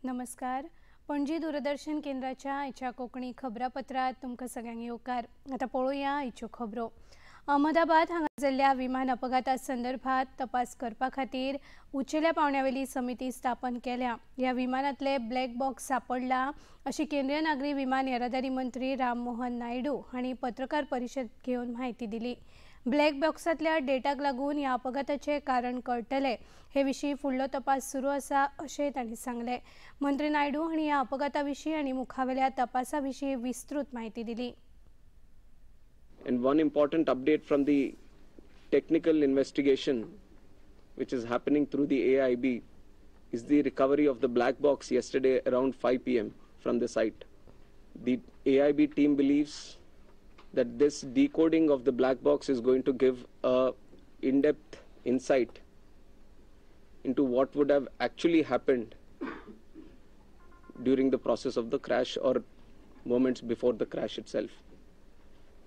नमस्कार. पणजी दूरदर्शन केंद्राच्या आयच्या कोंकणी खबरापत्रात तुमकां सगळ्यांक येवकार. आता पळोवया आयच्यो खबरो. अहमदाबाद हांगा जाल्ल्या विमान अपघाता संदर्भात तपास करपा खातीर उंचेल्या पावंड्यावेली समिती स्थापन केल्या. ह्या विमानांतले ब्लॅक बॉक्स सांपडला अशी केंद्रीय नागरी विमान येरादारी मंत्री राम मोहन नायडू हांणी पत्रकार परिशद घेवन म्हायती दिली. ब्लॅक बॉक्सांतल्या डेटाक लागून ह्या अपघाताचे कारण कळटले हे विशीं फुडलो तपास सुरू आसा अशेंय तांणी सांगलें. मंत्री नायडू हांणी ह्या अपघाता विशीं आनी मुखावेल्या तपासा विशीं विस्तृत म्हायती दिली. And one important update from the technical investigation which is happening through the AIB is the recovery of the black box yesterday around 5 p.m. from the site. The AIB team believes that this decoding of the black box is going to give a in-depth insight into what would have actually happened during the process of the crash or moments before the crash itself.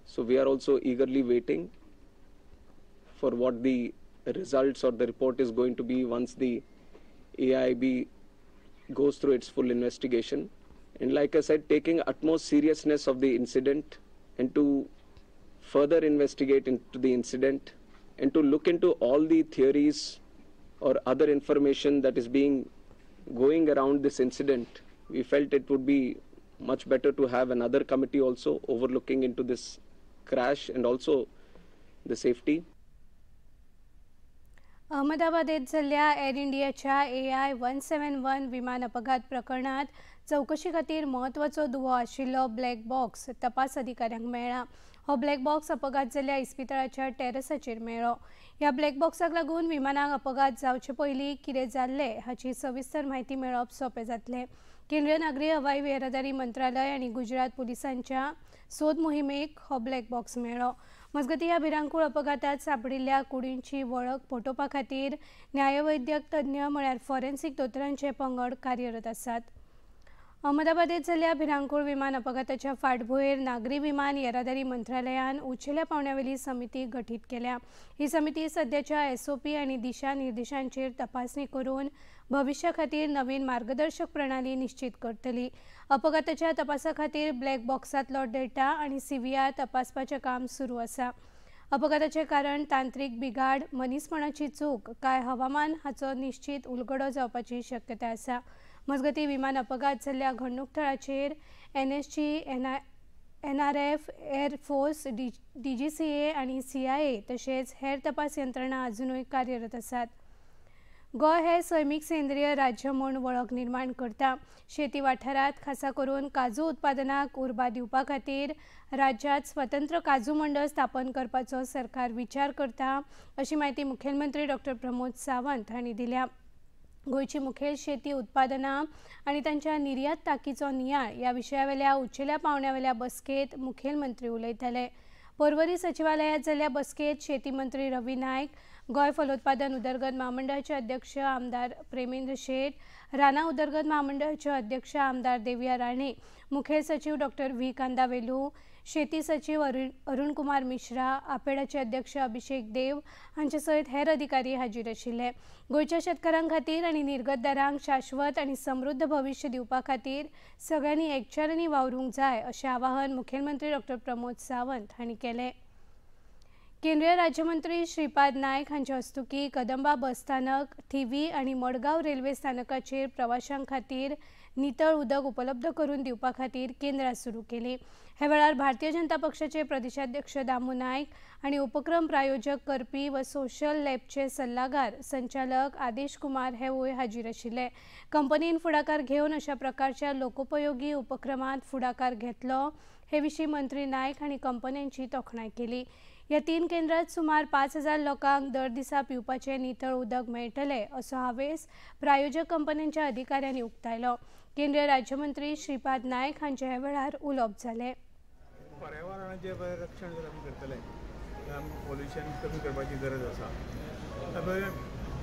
So we are also eagerly waiting for what the results or the report is going to be once the AIB goes through its full investigation. And like I said, taking utmost seriousness of the incident and to further investigate into the incident and to look into all the theories or other information that is going around this incident, we felt it would be much better to have another committee also overlooking into this crash and also the safety. अहमदाबादेत जाल्ल्या air इंडियाच्या AI-171 विमान अपघात प्रकरणात चौकशी खातीर म्हत्वाचो दुवो आशिल्लो black box तपास अधिकाऱ्यांक मेळ्ळा. हो ब्लॅक बॉक्स अपघात जाल्ल्या इस्पितळाच्या टेरेसाचेर मेळ्ळो. ह्या ब्लॅक बॉक्साक लागून विमानाक अपघात जावचे पयलीं कितें जाल्लें हाची सविस्तर म्हायती मेळप सोपें जातलें. केंद्रीय नागरी हवाई येरादारी मंत्रालय आनी गुजरात पुलिसांच्या सोद मोहिमेक हो ब्लॅक बॉक्स मेळ्ळो. मजगतीं ह्या भिरांकूळ अपघातांत सांपडिल्ल्या कुडींची वळख पटोवपा खातीर न्यायवैद्यक तज्ञ म्हळ्यार फॉरेन्सीक दोतोरांचे पंगड कार्यरत आसात. अहमदाबादेत जाल्ल्या भिरांकूळ विमान अपघाताच्या फाटभुंयेर नागरी विमान येरादारी मंत्रालयान उंचेल्या पावंड्यावेली समिती गठीत केल्या. ही समिती सद्याच्या SOP आनी दिशा निर्देशांचेर तपासणी करून भविष्या खातीर नवीन मार्गदर्शक प्रणाली निश्चित करतली. अपघाताच्या तपासा खातीर ब्लॅक बॉक्सांतलो डेटा आनी CVR तपासपाचें काम सुरू आसा. अपघाताचे कारण तांत्रीक बिघाड, मनीसपणाची चूक काय हवामान हाचो निश्चित उलगडो जावपाची शक्यताय आसा. मजगतीं विमान अपघात जाल्ल्या घडणूक थळाचेर NSG, NRF, air force, DGCA आनी CIA तशेंच हेर तपास यंत्रणा अजुनूय कार्यरत आसात. गोंय हें सैमीक सेंद्रीय राज्य म्हूण वळख निर्माण करता. शेती वाठारांत खासा करून काजू उत्पादनाक उर्बा दिवपा खातीर राज्यांत स्वतंत्र काजू मंडळ स्थापन करपाचो सरकार विचार करता अशी म्हायती मुखेलमंत्री डॉ. प्रमोद सावंत हांणी दिल्या. गोंयची मुखेल शेती उत्पादनां आनी तांच्या निर्यात तांकीचो नियाळ ह्या विशयावेल्या उंचेल्या पावंड्यावेल्या बसकेंत मुखेलमंत्री उलयताले. पर्वरी सचिवालयांत जाल्ल्या बसकेंत शेती मंत्री रवी नायक, गोंय फलोत्पादन उदरगत महामंडळाचे अध्यक्ष आमदार प्रेमेंद्र शेट, राना उदरगत महामंडळाचे अध्यक्ष आमदार देवया राणे, मुखेल सचिव डॉ. व्ही. कांदावेलू, शेती सचिव अरुण कुमार मिश्रा, आपेडाचे अध्यक्ष अभिषेक देव हांचे सयत हेर अधिकारी हाजीर आशिल्ले. गोंयच्या शेतकारांक खातीर आनी निर्गतदारांक शाश्वत आनी समृद्ध भविश्य दिवपा खातीर सगळ्यांनी एकचारांनी वावरूंक जाय अशें आवाहन मुखेलमंत्री डॉ. प्रमोद सावंत हांणी केलें. केंद्रीय राज्यमंत्री श्रीपाद नायक हांचे हस्तुकीं कदंबा बस स्थानक, थिवी आनी मडगांव रेल्वे स्थानकाचेर प्रवाशांक खातीर नितळ उदक उपलब्ध करून दिवपा खातीर केंद्रां सुरू केली. हे वेळार भारतीय जनता पक्षाचे प्रदेशाध्यक्ष दामू नायक आनी उपक्रम प्रायोजक करपी व सोशल लॅबचे सल्लागार संचालक आदेश कुमार हेवूय हाजीर आशिल्ले. कंपनीन फुडाकार घेवन अशा प्रकारच्या लोकोपयोगी उपक्रमांत फुडाकार घेतलो हे विशीं मंत्री नायक हांणी कंपन्यांची तोखणाय केली. ह्या 3 केंद्रांत सुमार 5,000 लोकांक दर दिसा पिवपाचें नितळ उदक मेळटलें असो हावेस प्रायोजक कंपन्यांच्या अधिकाऱ्यांनी उक्तायलो. केंद्रीय राज्यमंत्री श्रीपाद नायक हांचे हे वेळार उलोवप जालें. पर्यावरणाचें रक्षण जर आमी करतले पोल्युशन कमी करपाची गरज आसा.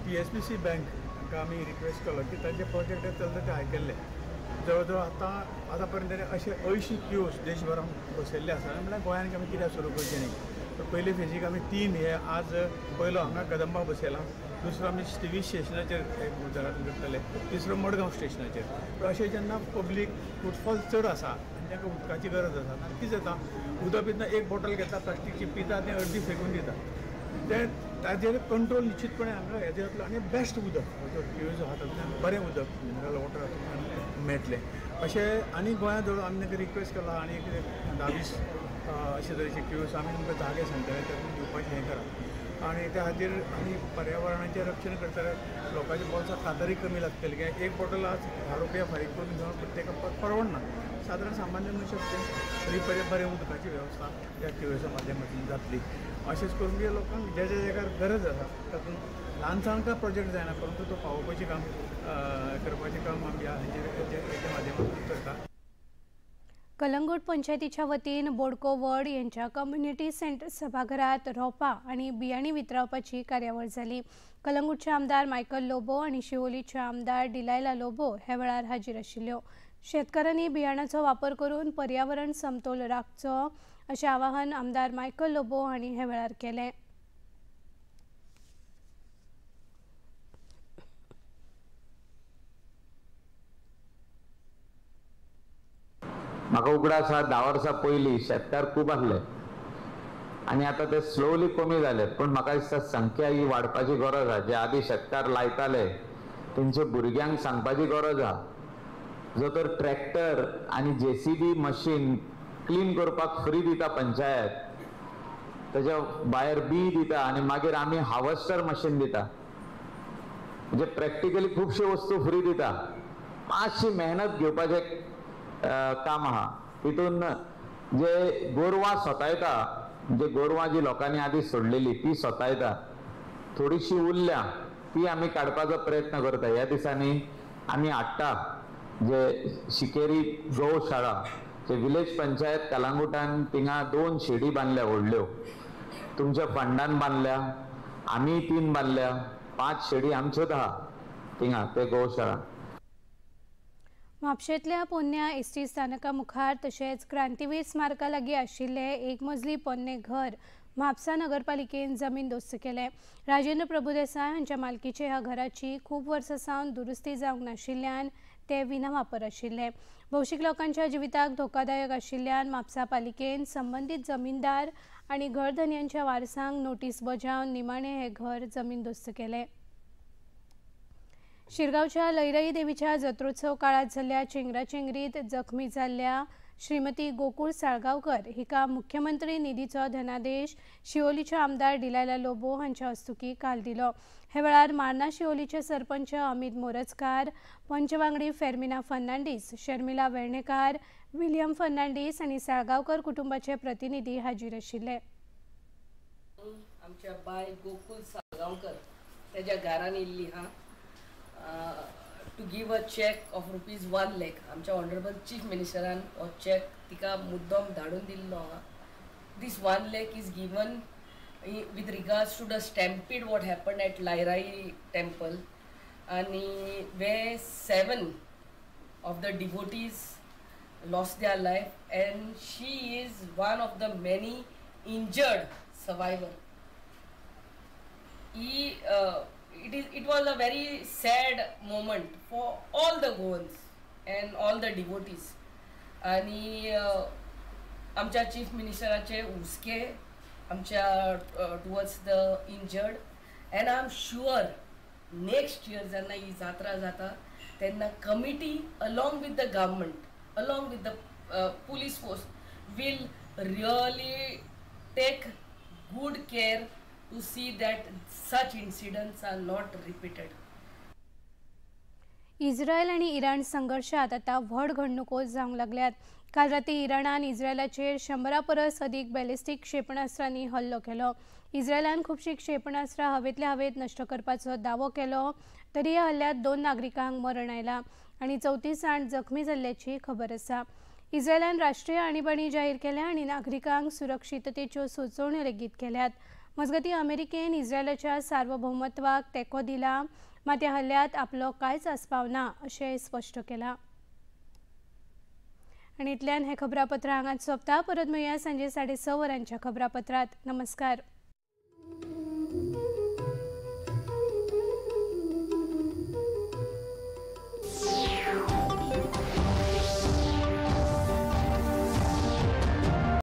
PSPC बँक हांकां आमी रिक्वेस्ट केलो की तांचे प्रोजेक्ट चलता ते आयकल्ले. जवळ जवळ आतां पर्यंत अशे 80 QOs देशभरान बसयल्ले आसा. म्हळ्यार गोंयांत आमी कित्याक सुरू करचें न्ही. पयले फेजीक आमी 3 हे आज पयलो हांगा कदंबा बसयला दुसरो आमी TV स्टेशनाचेर एक गुजरात करतले, तिसरो मडगांव स्टेशनाचेर. अशें जेन्ना पब्लीक फुटफॉल चड आसा आनी तांकां उदकाची गरज आसा तेन्ना कितें जाता, उदक पितना एक बॉटल घेता प्लास्टीकची, पिता तें अर्दी फेकून दिता. तें ताजेर कंट्रोल निश्चितपणे हांगा हेजे जातलो आनी बेस्ट उदक जो आहा तातूंतल्यान बरें उदक मिनरल वॉटर हातूंतल्यान मेळटलें अशें. आनी गोंयांत धरून आमी तांकां रिक्वेस्ट केला आनी 10-20 अशे तरेचे क्यूज आमी तुमकां जागे सांगतले तातूंत दिवपाचें हें करा. आनी त्या खातीर आमी पर्यावरणाचें रक्षण करतले. लोकांच्या बोल्सांत कातरी कमी लागतली कित्याक एक बॉटल आज 10 रुपया फारीक करून घेवन प्रत्येकाक परवडना. सादारण सामान्य मनशाक बरें उदकाची वेवस्था ह्या क्यूएसा माध्यमांतल्यान जातली. अशेंच करून बी लोकांक ज्या ज्या जाग्यार गरज आसा तातूंत ल्हानसाणका प्रोजेक्ट जायना परंतु तो पावोवपाचें काम करपाचें काम आमी हेच्या माध्यमांतून करता. कलंगूट पंचायतीच्या वतीन बोडको वड यांच्या कम्युनिटी सेंटर सभाघरात रोपा आणि बियाणी वितरावपाची कार्यावळ जाली. कलंगूटचे आमदार मायकल लोबो आणि शिवोलीचे आमदार डिलायला लोबो हे वेळार हाजीर आशिल्ल्यो. शेतकऱ्यांनी बियाणाचो वापर करून पर्यावरण समतोल राखचो अशें आवाहन आमदार मायकल लोबो हांणी हे वेळार केलें. म्हाका उगडास आसा 10 वर्सां पयलीं शेतकार खूब आसले आनी आतां ते स्लोली कमी जाले. पूण म्हाका दिसता संख्या ही वाडपाची गरज आसा. जे आदी शेतकार लायताले तेंचे भुरग्यांक सांगपाची गरज आसा. जो तर ट्रॅक्टर आनी JCB मशीन क्लीन करपाक फ्री दिता पंचायत, तेज्या भायर बी दिता आनी मागीर आमी हार्वेस्टर मशीन दिता. म्हणजे प्रॅक्टिकली खुबश्यो वस्तू फ्री दिता. मातशी मेहनत घेवपाचें काम आहा. तितून जे गोरवां सोतायता, म्हणजे गोरवां जी लोकांनी आदी सोडलेली ती सोतायता, थोडीशी उरल्या ती आमी काडपाचो प्रयत्न करता. ह्या दिसांनी आमी हाडटा जे शिकेरी गौशाळा, जे विलेज पंचायत कलंगूटान थिंगा 2 शेडी बांदल्या व्हडल्यो. तुमच्या फंडान बांदल्या, आमी 3 बांदल्या, 5 शेडी आमच्योच आहा थिंगा ते गौशाळा. म्हापशेंतल्या पोन्न्या एसटी स्थानका मुखार तशेंच क्रांतीवीर स्मारका लागीं आशिल्लें एक मजली पोन्नें घर म्हापसा नगरपालिकेन जमीनदोस्त केलें. राजेंद्र प्रभुदेसाय हांच्या मालकीचे ह्या घराची खूब वर्सां सावन दुरुस्ती जावंक नाशिल्ल्यान ते विनावापर आशिल्ले. भौशीक लोकांच्या जिविताक धोकादायक आशिल्ल्यान म्हापसा पालिकेन संबंधीत जमीनदार आनी घरधन्यांच्या वारसांक नोटीस बजावन निमाणें हें घर जमीनदोस्त केलें. शिरगांवच्या लयराई देवीच्या जत्रोत्सव काळात जाल्ल्या चेंगराचेंगरीत जखमी जाल्ल्या श्रीमती गोकुळ साळगांवकर हिका मुख्यमंत्री निधीचो धनादेश शिवोलीच्या आमदार डिलायला लोबो हांच्या हस्तुकी काल दिलो. हे वेळार मार्ना शिवोलीचे सरपंच अमित मोरजकार, पंचवांगडी फेर्मिना फर्नांडीस, शर्मिला वेर्णेकार, विलियम फर्नांडीस आनी साळगांवकर कुटुंबाचे प्रतिनिधी हाजीर आशिल्ले. आमच्या बाय गोकुळ साळगांवकर त्याच्या घरान येयल्ली हा to give a cheque of ₹1 lakh. आमच्या ऑनरेबल चीफ मिनिस्टरान हो चेक तिका मुद्दम धाडून दिल्लो हा. दिस 1 lakh is given with regards to the stampede what happened at Lairai temple, and where 7 of the devotees lost their life, and she is one of the many injured survivor. It was a very sad moment for all the Goans and all the devotees. आणि आमच्या chief मिनिस्टराचे हुस्के आमच्या towards the injured, and I am sure next year जेन्ना ही जात्रा जाता तेन्ना committee along with the government, along with the police force will really take good care to see that such incidents are not repeated. Israel आणि Iran संघर्षात आता व्हड घडणुको जावंक लागल्यात. काल राती इराणान इस्रायलाचेर 100 परस अधिक बॅलिस्टीक क्षेपणास्त्रांनी हल्लो केलो. इस्रायलान खुबशीं क्षेपणास्त्रां हवेंतल्या हवेंत नश्ट करपाचो दावो केलो, तरी ह्या हल्ल्यांत 2 नागरिकांक मरण आयलां आनी 34 जाण जखमी जाल्ल्याची खबर आसा. इस्रायलान राष्ट्रीय आणीबाणी जाहीर केल्या आनी नागरिकांक सुरक्षिततेच्यो सुचोवण्यो लेगीत केल्यात. मजगतीं अमेरिकेन इस्रायलाच्या सार्वभौमत्वाक तेंको दिला, मात ह्या हल्ल्यांत आपलो कांयच आस्पाव ना अशें स्पश्ट केलां. आनी इतल्यान हें खबरापत्र हांगाच सोंपता. परत मेळुया सांजे 6:30 वरांच्या खबरापत्रांत. नमस्कार.